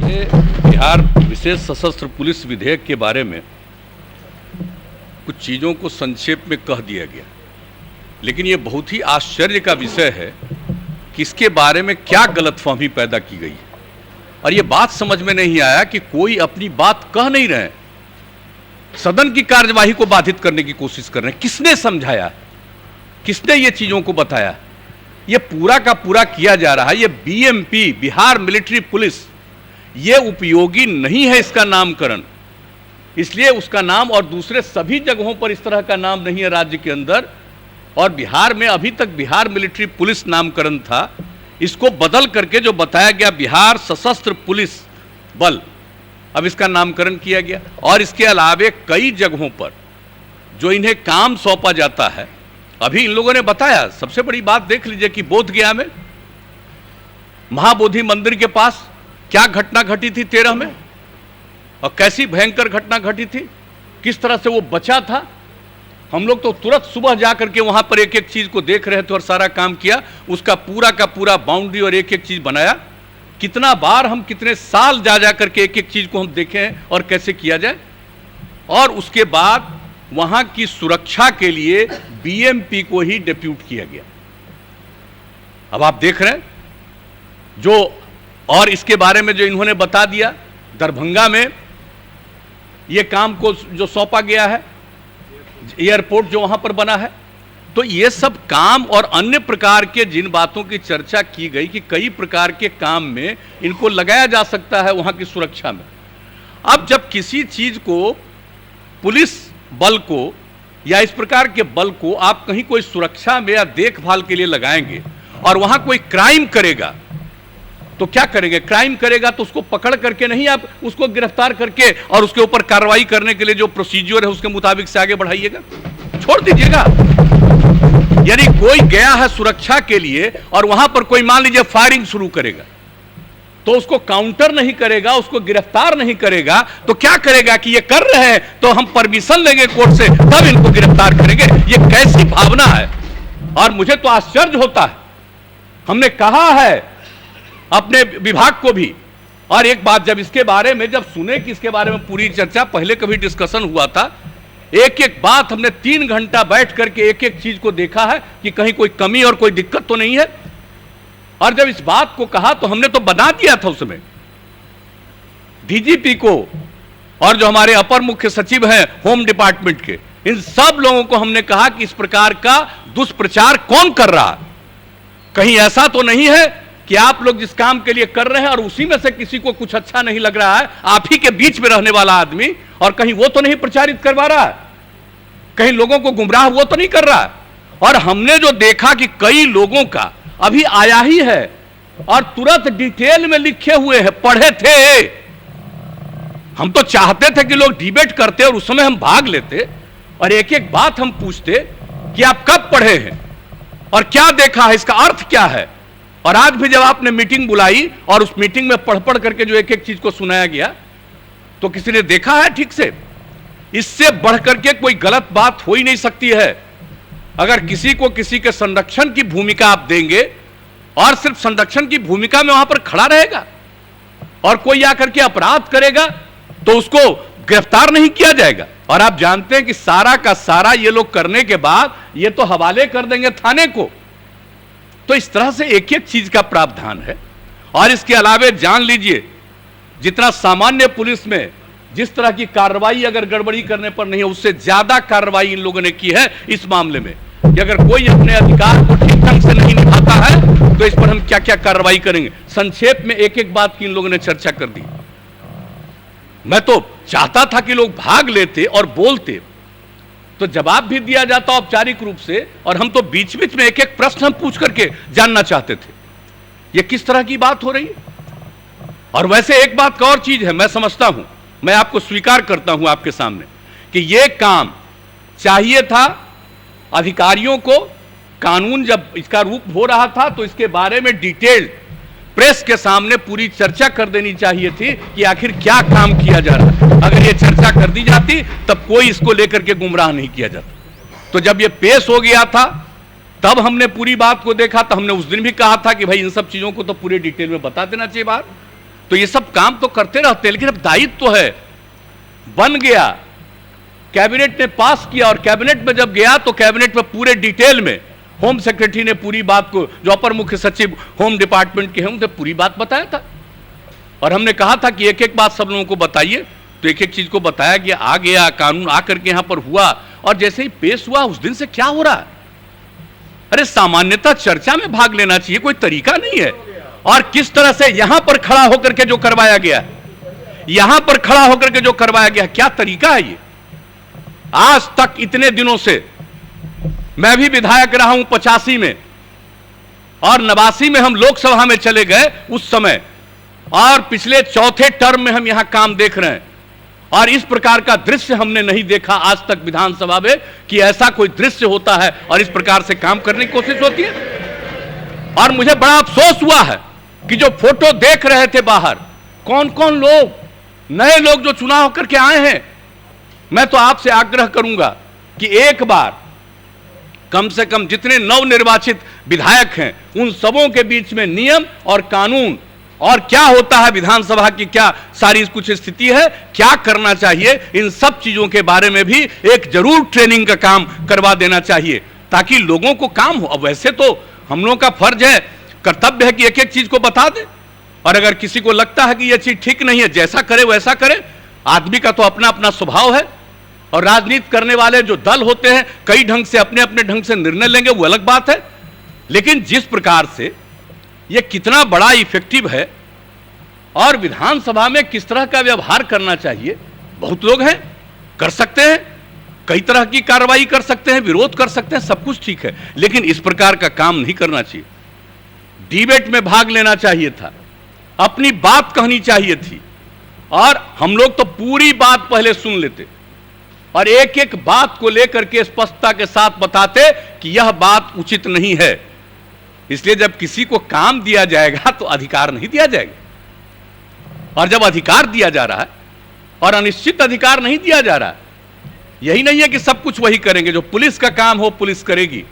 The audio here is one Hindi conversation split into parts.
बिहार विशेष सशस्त्र पुलिस विधेयक के बारे में कुछ चीज़ों को संक्षेप में कह दिया गया, लेकिन ये बहुत ही आश्चर्य का विषय है कि इसके बारे में क्या गलतफहमी पैदा की गई है। और ये बात समझ में नहीं आया कि कोई अपनी बात कह नहीं रहे, सदन की कार्यवाही को बाधित करने की कोशिश कर रहे हैं। किसने समझाया, किसने ये चीज़ों को बताया? ये पूरा का पूरा किया जा रहा है। ये बीएमपी, बिहार मिलिट्री पुलिस, ये उपयोगी नहीं है इसका नामकरण, इसलिए उसका नाम और दूसरे सभी जगहों पर इस तरह का नाम नहीं है राज्य के अंदर। और बिहार में अभी तक बिहार मिलिट्री पुलिस नामकरण था, इसको बदल करके जो बताया गया बिहार सशस्त्र पुलिस बल, अब इसका नामकरण किया गया। और इसके अलावे कई जगहों पर जो इन्हें काम सौंपा जाता है, अभी इन लोगों ने बताया। सबसे बड़ी बात देख लीजिए कि बोधगया में महाबोधि मंदिर के पास क्या घटना घटी थी 13 में, और कैसी भयंकर घटना घटी थी, किस तरह से वो बचा था। हम लोग तो तुरंत सुबह जा करके वहां पर एक एक चीज को देख रहे थे और सारा काम किया, उसका पूरा का पूरा बाउंड्री और एक एक चीज बनाया। कितना बार हम कितने साल जा करके एक एक चीज को हम देखे हैं और कैसे किया जाए। और उसके बाद वहां की सुरक्षा के लिए बीएमपी को ही डिप्यूट किया गया। अब आप देख रहे हैं जो, और इसके बारे में जो इन्होंने बता दिया, दरभंगा में ये काम को जो सौंपा गया है, एयरपोर्ट जो वहां पर बना है, तो ये सब काम और अन्य प्रकार के जिन बातों की चर्चा की गई कि कई प्रकार के काम में इनको लगाया जा सकता है वहां की सुरक्षा में। अब जब किसी चीज को, पुलिस बल को या इस प्रकार के बल को आप कहीं कोई सुरक्षा में या देखभाल के लिए लगाएंगे और वहां कोई क्राइम करेगा तो क्या करेंगे? क्राइम करेगा तो उसको पकड़ करके नहीं, आप उसको गिरफ्तार करके और उसके ऊपर कार्रवाई करने के लिए जो प्रोसीजर है उसके मुताबिक से आगे बढ़ाइएगा, छोड़ दीजिएगा। यानी कोई गया है सुरक्षा के लिए और वहां पर कोई मान लीजिए फायरिंग शुरू करेगा, तो उसको काउंटर नहीं करेगा, उसको गिरफ्तार नहीं करेगा, तो क्या करेगा कि ये कर रहे हैं तो हम परमिशन लेंगे कोर्ट से, तब इनको गिरफ्तार करेंगे। ये कैसी भावना है? और मुझे तो आश्चर्य होता है। हमने कहा है अपने विभाग को भी, और एक बात जब इसके बारे में जब सुने कि इसके बारे में पूरी चर्चा, पहले कभी डिस्कशन हुआ था, एक एक बात हमने 3 घंटा बैठ करके एक एक चीज को देखा है कि कहीं कोई कमी और कोई दिक्कत तो नहीं है। और जब इस बात को कहा तो हमने तो बना दिया था उसमें डीजीपी को और जो हमारे अपर मुख्य सचिव हैं होम डिपार्टमेंट के, इन सब लोगों को हमने कहा कि इस प्रकार का दुष्प्रचार कौन कर रहा है। कहीं ऐसा तो नहीं है कि आप लोग जिस काम के लिए कर रहे हैं और उसी में से किसी को कुछ अच्छा नहीं लग रहा है, आप ही के बीच में रहने वाला आदमी, और कहीं वो तो नहीं प्रचारित करवा रहा है, कहीं लोगों को गुमराह वो तो नहीं कर रहा है। और हमने जो देखा कि कई लोगों का अभी आया ही है और तुरंत डिटेल में लिखे हुए हैं, पढ़े थे। हम तो चाहते थे कि लोग डिबेट करते और उस समय हम भाग लेते और एक एक बात हम पूछते कि आप कब पढ़े हैं और क्या देखा है, इसका अर्थ क्या है। और आज भी जब आपने मीटिंग बुलाई और उस मीटिंग में पढ़ पढ़ करके जो एक एक चीज को सुनाया गया, तो किसी ने देखा है ठीक से? इससे बढ़ करके कोई गलत बात हो ही नहीं सकती है। अगर किसी को किसी के संरक्षण की भूमिका आप देंगे और सिर्फ संरक्षण की भूमिका में वहां पर खड़ा रहेगा और कोई आकर के अपराध करेगा तो उसको गिरफ्तार नहीं किया जाएगा। और आप जानते हैं कि सारा का सारा ये लोग करने के बाद ये तो हवाले कर देंगे थाने को। तो इस तरह से एक एक चीज का प्रावधान है। और इसके अलावे जान लीजिए, जितना सामान्य पुलिस में जिस तरह की कार्रवाई अगर गड़बड़ी करने पर नहीं है, उससे ज्यादा कार्रवाई इन लोगों ने की है इस मामले में कि अगर कोई अपने अधिकार को ठीक ढंग से नहीं निभाता है तो इस पर हम क्या क्या कार्रवाई करेंगे। संक्षेप में एक एक बात की इन लोगों ने चर्चा कर दी। मैं तो चाहता था कि लोग भाग लेते और बोलते तो जवाब भी दिया जाता औपचारिक रूप से, और हम तो बीच बीच में एक एक प्रश्न हम पूछ करके जानना चाहते थे ये किस तरह की बात हो रही है। और वैसे एक बात का और चीज है, मैं समझता हूं, मैं आपको स्वीकार करता हूं आपके सामने कि यह काम चाहिए था अधिकारियों को। कानून जब इसका रूप हो रहा था तो इसके बारे में डिटेल प्रेस के सामने पूरी चर्चा कर देनी चाहिए थी कि आखिर क्या काम किया जा रहा है। अगर ये चर्चा कर दी जाती तब कोई इसको लेकर के गुमराह नहीं किया जाता। तो जब ये पेश हो गया था तब हमने पूरी बात को देखा, तो हमने उस दिन भी कहा था कि भाई इन सब चीजों को तो पूरे डिटेल में बता देना चाहिए बात। तो ये सब काम तो करते रहते हैं, लेकिन अब दायित्व तो है, बन गया, कैबिनेट ने पास किया, और कैबिनेट में जब गया तो कैबिनेट में पूरे डिटेल में होम सेक्रेटरी ने पूरी बात को, जो अपर मुख्य सचिव होम डिपार्टमेंट के हैं, उनसे पूरी बात बताया था। और हमने कहा था कि एक एक बात सब लोगों को बताइए, तो एक एक चीज को बताया गया, आ गया कानून, आकर के यहां पर हुआ, और जैसे ही पेश हुआ उस दिन से क्या हो रहा है? अरे सामान्यतः चर्चा में भाग लेना चाहिए, कोई तरीका नहीं है। और किस तरह से यहां पर खड़ा होकर के जो करवाया गया, यहां पर खड़ा होकर के जो करवाया गया, क्या तरीका है ये? आज तक इतने दिनों से मैं भी विधायक रहा हूं 85 में, और 89 में हम लोकसभा में चले गए उस समय, और पिछले चौथे टर्म में हम यहां काम देख रहे हैं, और इस प्रकार का दृश्य हमने नहीं देखा आज तक विधानसभा में कि ऐसा कोई दृश्य होता है और इस प्रकार से काम करने की कोशिश होती है। और मुझे बड़ा अफसोस हुआ है कि जो फोटो देख रहे थे बाहर, कौन कौन लोग, नए लोग जो चुनाव करके आए हैं, मैं तो आपसे आग्रह करूंगा कि एक बार कम से कम जितने नवनिर्वाचित विधायक हैं उन सबों के बीच में नियम और कानून और क्या होता है विधानसभा की, क्या सारी कुछ स्थिति है, क्या करना चाहिए, इन सब चीजों के बारे में भी एक जरूर ट्रेनिंग का काम करवा देना चाहिए, ताकि लोगों को काम हो। अब वैसे तो हम लोगों का फर्ज है, कर्तव्य है कि एक एक चीज को बता दे, और अगर किसी को लगता है कि यह चीज ठीक नहीं है, जैसा करे वैसा करे। आदमी का तो अपना अपना स्वभाव है, और राजनीति करने वाले जो दल होते हैं कई ढंग से अपने अपने ढंग से निर्णय लेंगे, वो अलग बात है। लेकिन जिस प्रकार से यह कितना बड़ा इफेक्टिव है, और विधानसभा में किस तरह का व्यवहार करना चाहिए, बहुत लोग हैं, कर सकते हैं, कई तरह की कार्रवाई कर सकते हैं, विरोध कर सकते हैं, सब कुछ ठीक है, लेकिन इस प्रकार का काम नहीं करना चाहिए। डिबेट में भाग लेना चाहिए था, अपनी बात कहनी चाहिए थी, और हम लोग तो पूरी बात पहले सुन लेते और एक एक बात को लेकर के स्पष्टता के साथ बताते कि यह बात उचित नहीं है। इसलिए जब किसी को काम दिया जाएगा तो अधिकार नहीं दिया जाएगा, और जब अधिकार दिया जा रहा है और अनिश्चित अधिकार नहीं दिया जा रहा है, यही नहीं है कि सब कुछ वही करेंगे, जो पुलिस का काम हो पुलिस करेगी,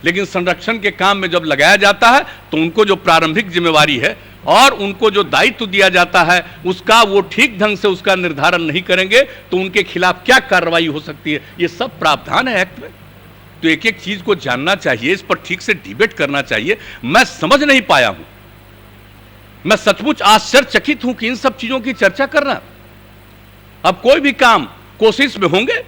लेकिन संरक्षण के काम में जब लगाया जाता है तो उनको जो प्रारंभिक जिम्मेवारी है और उनको जो दायित्व दिया जाता है उसका वो ठीक ढंग से उसका निर्धारण नहीं करेंगे तो उनके खिलाफ क्या कार्रवाई हो सकती है, ये सब प्रावधान है एक्ट में। तो एक एक चीज को जानना चाहिए, इस पर ठीक से डिबेट करना चाहिए। मैं समझ नहीं पाया हूं, मैं सचमुच आश्चर्यचकित हूं कि इन सब चीजों की चर्चा करना। अब कोई भी काम कोशिश में होंगे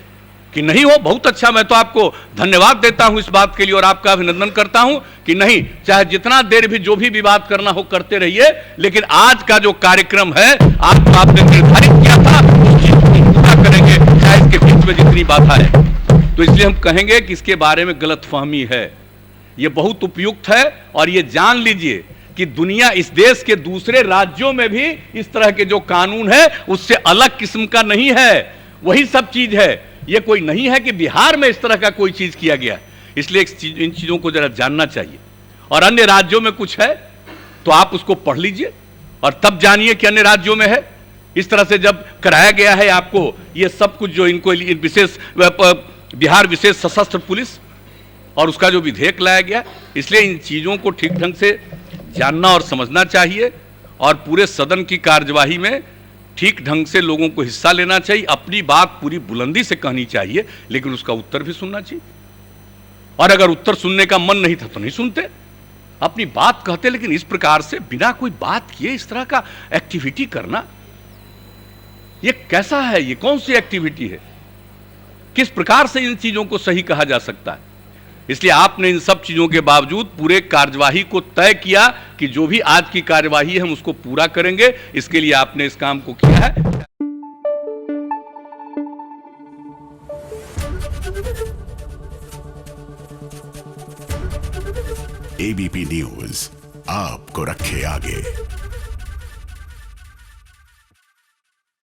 कि नहीं हो, बहुत अच्छा, मैं तो आपको धन्यवाद देता हूं इस बात के लिए और आपका अभिनंदन करता हूं कि नहीं, चाहे जितना देर भी जो भी विवाद करना हो करते रहिए, लेकिन आज का जो कार्यक्रम है आपने निर्धारित किया था उस चीज को पूरा करेंगे, चाहे इसके बीच में जितनी बाधा है। तो इसलिए हम कहेंगे कि इसके बारे में गलतफहमी है, यह बहुत उपयुक्त है, और यह जान लीजिए कि दुनिया, इस देश के दूसरे राज्यों में भी इस तरह के जो कानून है उससे अलग किस्म का नहीं है, वही सब चीज है। यह कोई नहीं है कि बिहार में इस तरह का कोई चीज किया गया, इसलिए इन चीजों को जरा जानना चाहिए। और अन्य राज्यों में कुछ है तो आप उसको पढ़ लीजिए और तब जानिए कि अन्य राज्यों में है। इस तरह से जब कराया गया है आपको ये सब कुछ, जो इनको विशेष बिहार विशेष सशस्त्र पुलिस और उसका जो विधेयक लाया गया, इसलिए इन चीजों को ठीक ढंग से जानना और समझना चाहिए, और पूरे सदन की कार्यवाही में ठीक ढंग से लोगों को हिस्सा लेना चाहिए, अपनी बात पूरी बुलंदी से कहनी चाहिए, लेकिन उसका उत्तर भी सुनना चाहिए। और अगर उत्तर सुनने का मन नहीं था तो नहीं सुनते, अपनी बात कहते, लेकिन इस प्रकार से बिना कोई बात किए इस तरह का एक्टिविटी करना, ये कैसा है, ये कौन सी एक्टिविटी है, किस प्रकार से इन चीजों को सही कहा जा सकता है। इसलिए आपने इन सब चीजों के बावजूद पूरे कार्यवाही को तय किया कि जो भी आज की कार्यवाही है हम उसको पूरा करेंगे, इसके लिए आपने इस काम को किया है। एबीपी न्यूज आपको रखे आगे।